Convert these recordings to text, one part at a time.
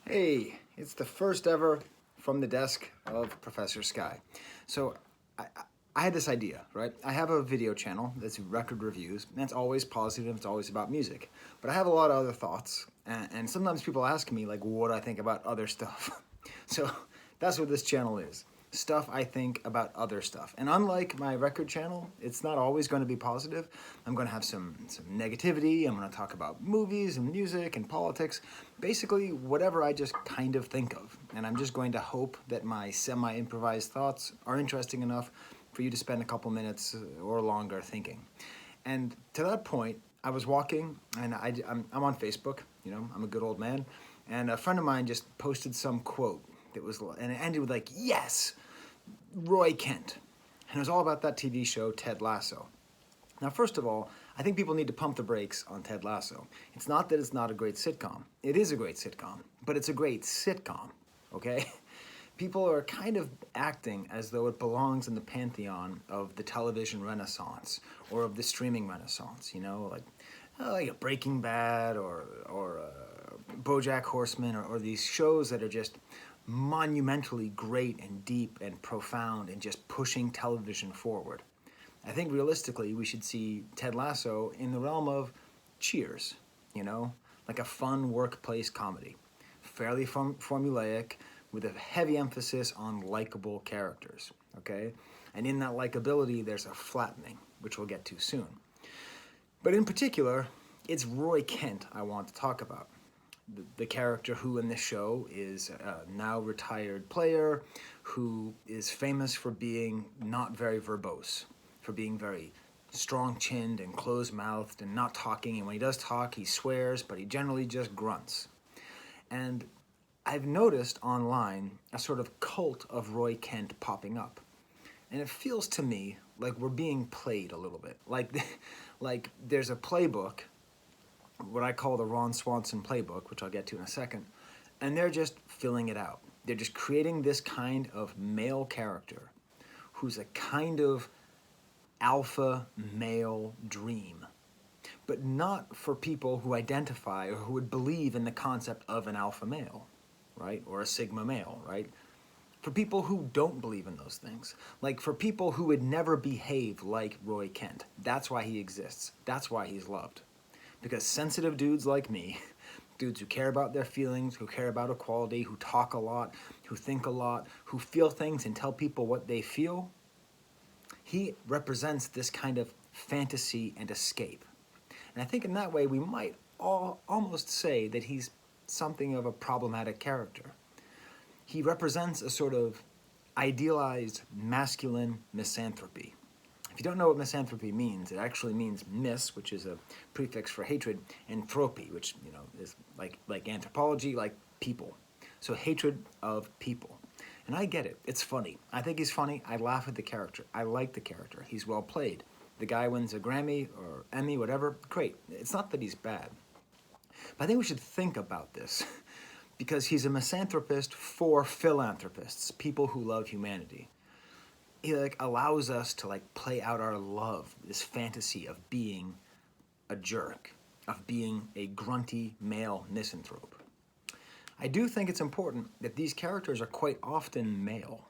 Hey, it's the first ever from the desk of Professor Sky. So I, I had this idea, right? I have a video channel that's record reviews, and it's always positive, it's always about music. But I have a lot of other thoughts, and sometimes people ask me, like, what I think about other stuff. So that's what this channel is. Stuff I think about other stuff. And unlike my record channel, it's not always going to be positive. I'm going to have some negativity. I'm going to talk about movies and music and politics. Basically, whatever I just kind of think of. And I'm just going to hope that my semi-improvised thoughts are interesting enough for you to spend a couple minutes or longer thinking. And to that point, I was walking, and I'm on Facebook. You know, I'm a good old man. And a friend of mine just posted some quote that was, and it ended with like, yes, Roy Kent. And it was all about that TV show, Ted Lasso. Now, first of all, I think people need to pump the brakes on Ted Lasso. It's not that it's not a great sitcom. It is a great sitcom, but it's a great sitcom, okay? People are kind of acting as though it belongs in the pantheon of the television renaissance or of the streaming renaissance, you know, like a Breaking Bad or BoJack Horseman or these shows that are just monumentally great and deep and profound and just pushing television forward. I think realistically we should see Ted Lasso in the realm of Cheers, you know, like a fun workplace comedy, fairly formulaic, with a heavy emphasis on likable characters, okay? And in that likability, there's a flattening, which we'll get to soon. But in particular, it's Roy Kent I want to talk about. The character who in this show is a now retired player who is famous for being not very verbose, for being very strong-chinned and closed-mouthed and not talking. And when he does talk, he swears, but he generally just grunts. And I've noticed online a sort of cult of Roy Kent popping up. And it feels to me like we're being played a little bit. Like there's a playbook, what I call the Ron Swanson playbook, which I'll get to in a second, and they're just filling it out. They're just creating this kind of male character who's a kind of alpha male dream, but not for people who identify or who would believe in the concept of an alpha male, right? Or a sigma male, right? For people who don't believe in those things. Like for people who would never behave like Roy Kent. That's why he exists. That's why he's loved. Because sensitive dudes like me, dudes who care about their feelings, who care about equality, who talk a lot, who think a lot, who feel things and tell people what they feel, he represents this kind of fantasy and escape. And I think in that way we might almost say that he's something of a problematic character. He represents a sort of idealized masculine misanthropy. If you don't know what misanthropy means, it actually means mis, which is a prefix for hatred, and thropy, which is like anthropology, like people. So hatred of people. And I get it. It's funny. I think he's funny. I laugh at the character. I like the character. He's well played. The guy wins a Grammy or Emmy, whatever. Great. It's not that he's bad. But I think we should think about this because he's a misanthropist for philanthropists, people who love humanity. He allows us to play out our love, this fantasy of being a jerk, of being a grunty male misanthrope. I do think it's important that these characters are quite often male.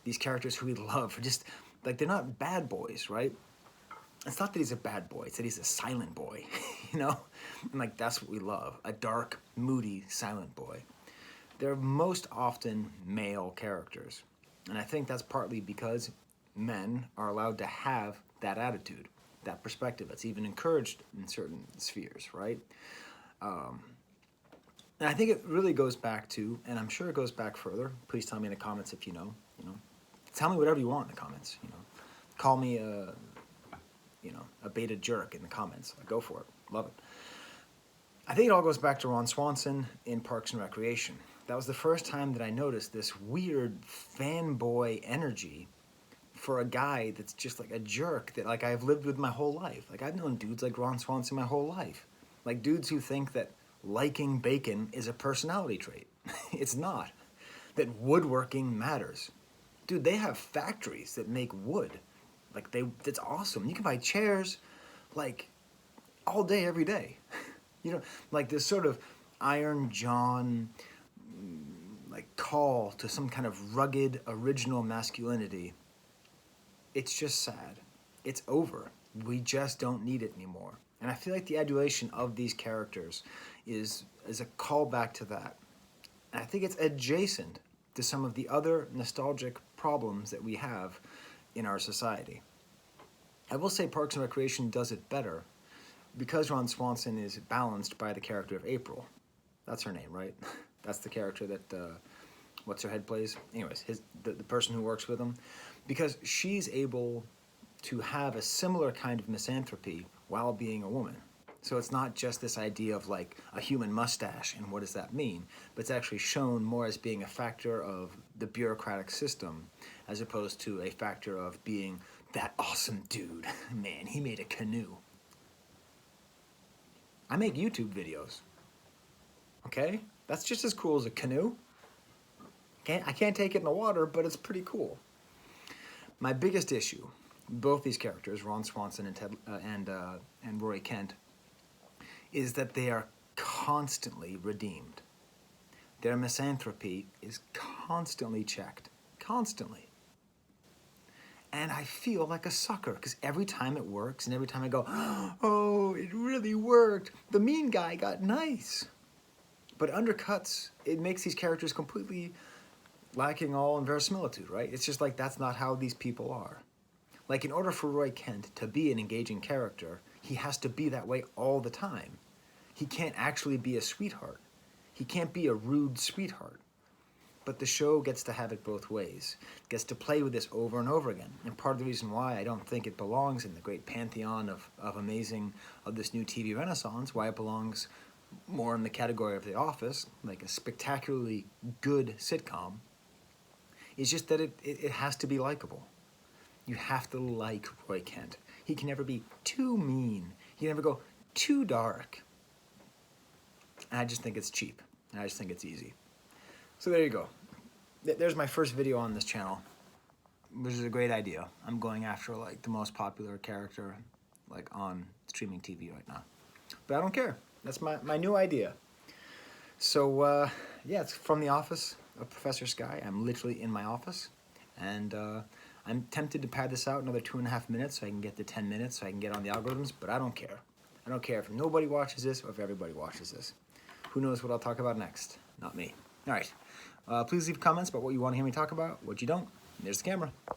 These characters who we love are just they're not bad boys, right? It's not that he's a bad boy, it's that he's a silent boy, you know? And that's what we love, a dark, moody, silent boy. They're most often male characters. And I think that's partly because men are allowed to have that attitude, that perspective. It's even encouraged in certain spheres, right? And I think it really goes back to, and I'm sure it goes back further. Please tell me in the comments if you know. Tell me whatever you want in the comments. Call me a beta jerk in the comments. Go for it. Love it. I think it all goes back to Ron Swanson in Parks and Recreation. That was the first time that I noticed this weird fanboy energy for a guy that's just like a jerk that I've lived with my whole life. I've known dudes like Ron Swanson my whole life. Dudes who think that liking bacon is a personality trait. It's not. That woodworking matters. Dude, they have factories that make wood. That's awesome. You can buy chairs all day, every day. This sort of Iron John, like call to some kind of rugged, original masculinity, it's just sad. It's over. We just don't need it anymore. And I feel like the adulation of these characters is a callback to that. And I think it's adjacent to some of the other nostalgic problems that we have in our society. I will say Parks and Recreation does it better because Ron Swanson is balanced by the character of April. That's her name, right? That's the character that what's her head plays. Anyways, the person who works with him, because she's able to have a similar kind of misanthropy while being a woman. So it's not just this idea of like a human mustache and what does that mean, but it's actually shown more as being a factor of the bureaucratic system as opposed to a factor of being that awesome dude. Man, he made a canoe. I make YouTube videos. Okay? That's just as cool as a canoe. I can't take it in the water, but it's pretty cool. My biggest issue, both these characters, Ron Swanson and Roy Kent, is that they are constantly redeemed. Their misanthropy is constantly checked. Constantly. And I feel like a sucker, because every time it works, and every time I go, oh, it really worked, the mean guy got nice. But it undercuts, it makes these characters completely lacking all in verisimilitude, right? It's just like, that's not how these people are. Like, in order for Roy Kent to be an engaging character, he has to be that way all the time. He can't actually be a sweetheart. He can't be a rude sweetheart. But the show gets to have it both ways. It gets to play with this over and over again. And part of the reason why I don't think it belongs in the great pantheon of this new TV renaissance, why it belongs more in the category of The Office, like a spectacularly good sitcom, is just that it has to be likable. You have to like Roy Kent. He can never be too mean. He can never go too dark. And I just think it's cheap. And I just think it's easy. So there you go. There's my first video on this channel, which is a great idea. I'm going after like the most popular character like on streaming TV right now. But I don't care. That's my new idea. So yeah, it's from The Office of Professor Sky. I'm literally in my office. And I'm tempted to pad this out another 2.5 minutes so I can get to 10 minutes so I can get on the algorithms, but I don't care. I don't care if nobody watches this or if everybody watches this. Who knows what I'll talk about next? Not me. All right. Please leave comments about what you want to hear me talk about, what you don't. There's the camera.